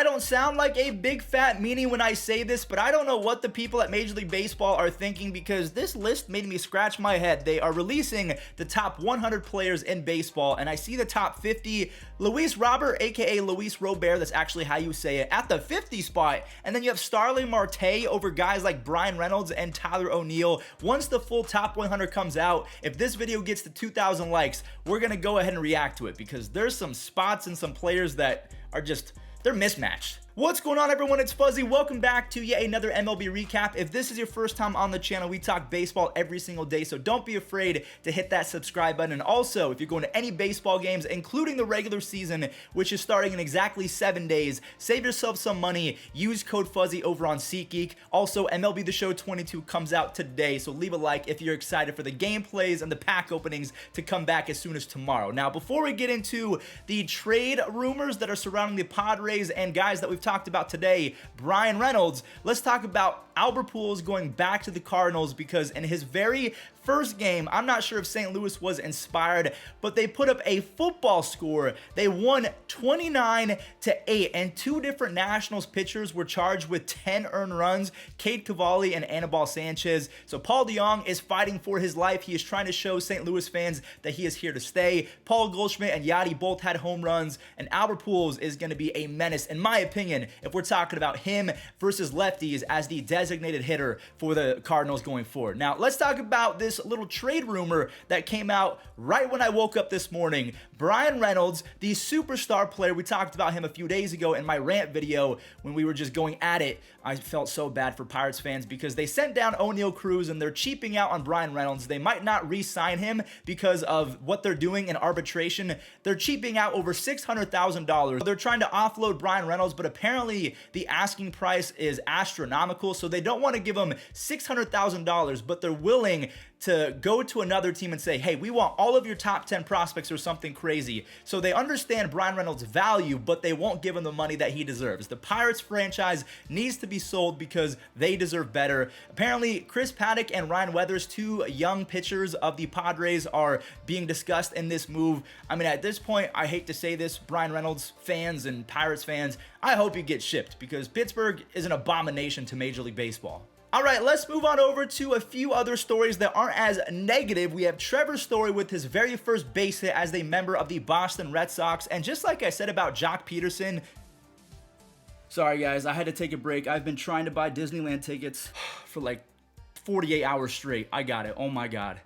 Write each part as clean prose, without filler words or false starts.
I don't sound like a big fat meanie when I say this, but I don't know what the people at Major League Baseball are thinking, because this list made me scratch my head. They are releasing the top 100 players in baseball, and I see the top 50, Luis Robert, aka Luis Robert, that's actually how you say it, at the 50 spot, and then you have Starling Marte over guys like Bryan Reynolds and Tyler O'Neill. Once the full top 100 comes out, if this video gets to 2,000 likes, we're gonna go ahead and react to it, because there's some spots and some players that are just, they're mismatched. What's going on, everyone? It's Fuzzy. Welcome back to yet another MLB recap. If this is your first time on the channel, we talk baseball every single day, so don't be afraid to hit that subscribe button. And also, if you're going to any baseball games, including the regular season, which is starting in exactly 7 days, save yourself some money. Use code Fuzzy over on SeatGeek. Also, MLB The Show 22 comes out today, so leave a like if you're excited for the gameplays and the pack openings to come back as soon as tomorrow. Now, before we get into the trade rumors that are surrounding the Padres and guys that we've talked about today, Bryan Reynolds, let's talk about Albert Pujols going back to the Cardinals, because in his very first game, I'm not sure if St. Louis was inspired, but they put up a football score. They won 29-8, and two different Nationals pitchers were charged with 10 earned runs, Cade Cavalli and Anibal Sanchez. So Paul DeJong is fighting for his life. He is trying to show St. Louis fans that he is here to stay. Paul Goldschmidt and Yadi both had home runs, and Albert Pujols is going to be a menace, in my opinion, if we're talking about him versus lefties as the designated hitter for the Cardinals going forward. Now, let's talk about this little trade rumor that came out right when I woke up this morning. Bryan Reynolds, the superstar player, we talked about him a few days ago in my rant video when we were just going at it. I felt so bad for Pirates fans because they sent down O'Neal Cruz and they're cheaping out on Bryan Reynolds. They might not re-sign him because of what they're doing in arbitration. They're cheaping out over $600,000. They're trying to offload Bryan Reynolds, but apparently the asking price is astronomical, so they don't want to give him $600,000, but they're willing to go to another team and say, hey, we want all of your top 10 prospects or something crazy. So they understand Bryan Reynolds' value, but they won't give him the money that he deserves. The Pirates franchise needs to be sold because they deserve better. Apparently, Chris Paddock and Ryan Weathers, two young pitchers of the Padres, are being discussed in this move. I mean, at this point, I hate to say this, Bryan Reynolds fans and Pirates fans, I hope he gets shipped, because Pittsburgh is an abomination to Major League Baseball. All right, let's move on over to a few other stories that aren't as negative. We have Trevor's story with his very first base hit as a member of the Boston Red Sox. And just like I said about Jock Peterson, sorry guys, I had to take a break. I've been trying to buy Disneyland tickets for like 48 hours straight. I got it. Oh my God.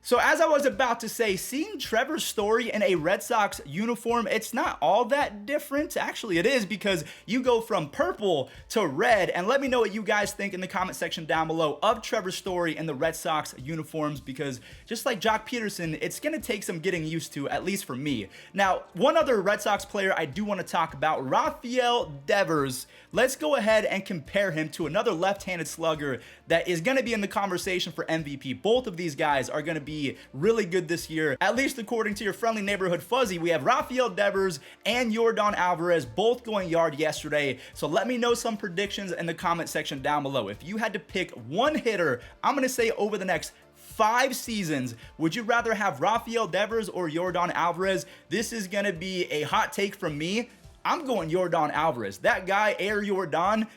So as I was about to say, seeing Trevor's story in a Red Sox uniform, it's not all that different. Actually, it is, because you go from purple to red. And let me know what you guys think in the comment section down below of Trevor's story in the Red Sox uniforms, because just like Jock Peterson, it's going to take some getting used to, at least for me. Now, one other Red Sox player I do want to talk about, Rafael Devers. Let's go ahead and compare him to another left-handed slugger that is going to be in the conversation for MVP. Both of these guys are going to be really good this year, at least according to your friendly neighborhood Fuzzy. We have Rafael Devers and Yordan Alvarez both going yard yesterday, so let me know some predictions in the comment section down below. If you had to pick one hitter, I'm going to say over the next 5 seasons, would you rather have Rafael Devers or Yordan Alvarez? This is going to be a hot take from me. I'm going Yordan Alvarez. That guy, Air Yordan,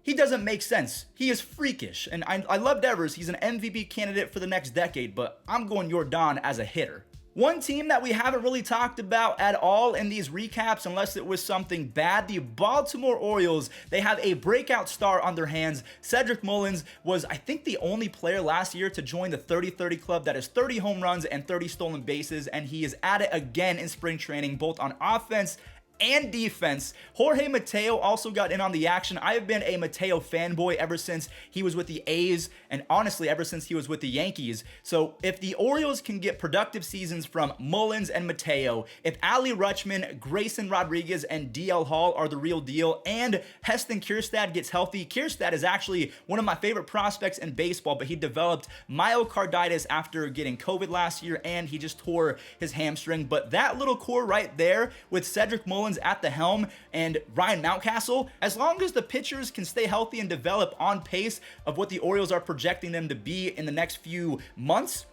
he doesn't make sense. He is freakish. And I love Devers. He's an MVP candidate for the next decade, but I'm going Yordan as a hitter. One team that we haven't really talked about at all in these recaps, unless it was something bad, the Baltimore Orioles. They have a breakout star on their hands. Cedric Mullins was, I think, the only player last year to join the 30-30 club. That is 30 home runs and 30 stolen bases, and he is at it again in spring training, both on offense and defense. Jorge Mateo also got in on the action. I have been a Mateo fanboy ever since he was with the A's, and honestly ever since he was with the Yankees. So if the Orioles can get productive seasons from Mullins and Mateo, if Ali Rutschman, Grayson Rodriguez, and DL Hall are the real deal, and Heston Kjerstad gets healthy. Kjerstad is actually one of my favorite prospects in baseball, but he developed myocarditis after getting COVID last year, and he just tore his hamstring. But that little core right there with Cedric Mullins at the helm and Ryan Mountcastle, as long as the pitchers can stay healthy and develop on pace of what the Orioles are projecting them to be in the next few months,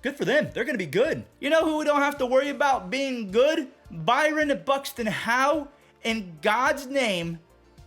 good for them. They're going to be good. You know who we don't have to worry about being good? Byron Buxton Howe. in God's name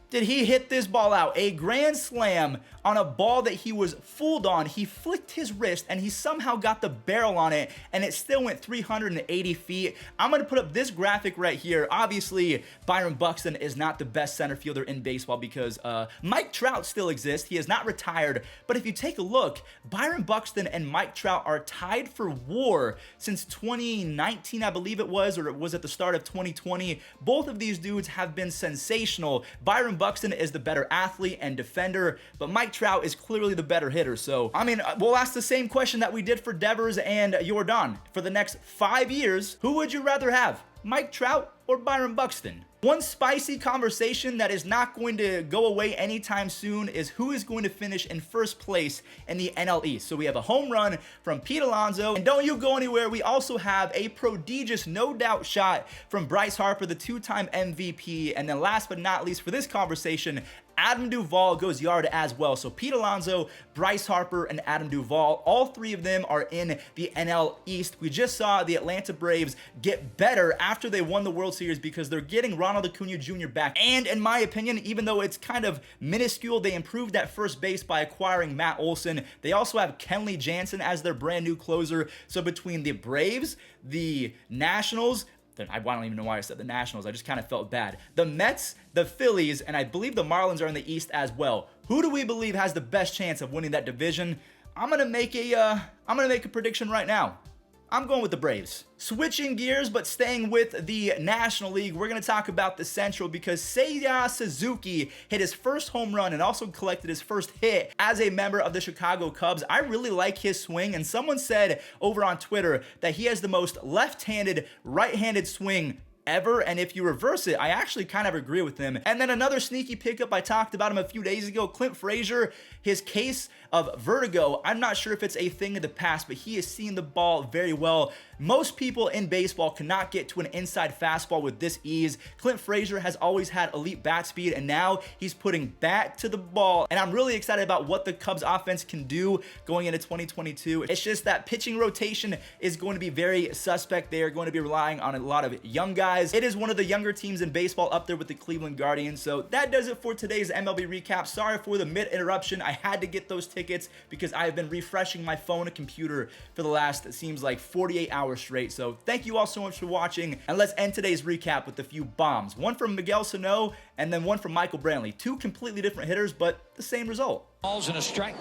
did he hit this ball out? A grand slam on a ball that he was fooled on. He flicked his wrist and he somehow got the barrel on it, and it still went 380 feet. I'm going to put up this graphic right here. Obviously, Byron Buxton is not the best center fielder in baseball because Mike Trout still exists. He is not retired. But if you take a look, Byron Buxton and Mike Trout are tied for WAR since 2019, I believe it was, or it was at the start of 2020. Both of these dudes have been sensational. Byron Buxton is the better athlete and defender, but Mike Trout is clearly the better hitter. So, I mean, we'll ask the same question that we did for Devers and Jordan. For the next 5 years, who would you rather have, Mike Trout or Byron Buxton? One spicy conversation that is not going to go away anytime soon is who is going to finish in first place in the NL East. So we have a home run from Pete Alonso, and don't you go anywhere, we also have a prodigious, no doubt shot from Bryce Harper, the two-time MVP, and then last but not least for this conversation, Adam Duvall goes yard as well. So Pete Alonso, Bryce Harper, and Adam Duvall, all three of them are in the NL East. We just saw the Atlanta Braves get better after they won the World Series because they're getting Ronald Acuna Jr. back. And in my opinion, even though it's kind of minuscule, they improved at first base by acquiring Matt Olson. They also have Kenley Jansen as their brand new closer. So between the Braves, the Nationals, I don't even know why I said the Nationals. I just kind of felt bad. The Mets, the Phillies, and I believe the Marlins are in the East as well. Who do we believe has the best chance of winning that division? I'm gonna make a prediction right now. I'm going with the Braves. Switching gears, but staying with the National League, we're going to talk about the Central because Seiya Suzuki hit his first home run and also collected his first hit as a member of the Chicago Cubs. I really like his swing, and someone said over on Twitter that he has the most left-handed, right-handed swing ever, and if you reverse it, I actually kind of agree with him. And then another sneaky pickup, I talked about him a few days ago, Clint Frazier, his case of vertigo, I'm not sure if it's a thing of the past, but he is seeing the ball very well. Most people in baseball cannot get to an inside fastball with this ease. Clint Frazier has always had elite bat speed, and now he's putting bat to the ball, and I'm really excited about what the Cubs offense can do going into 2022. It's just that pitching rotation is going to be very suspect. They are going to be relying on a lot of young guys. It is one of the younger teams in baseball, up there with the Cleveland Guardians. So that does it for today's MLB recap. Sorry for the mid-interruption. I had to get those tickets because I have been refreshing my phone and computer for the last, it seems like 48 hours straight. So thank you all so much for watching, and let's end today's recap with a few bombs. One from Miguel Sano and then one from Michael Brantley. Two completely different hitters, but the same result. Balls in a strike.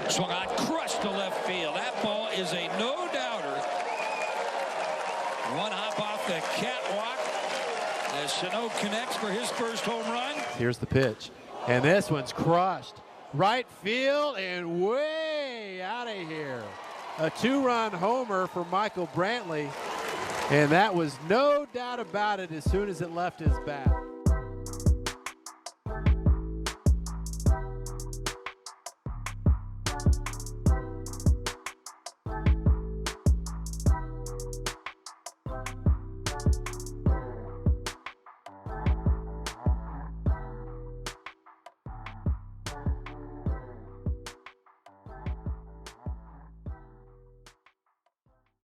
Swung on, crushed to left field. That ball is a no-doubter. One hop off the catwalk as Sano connects for his first home run. Here's the pitch, and this one's crushed. Right field and way out of here. A two-run homer for Michael Brantley, and that was no doubt about it as soon as it left his bat.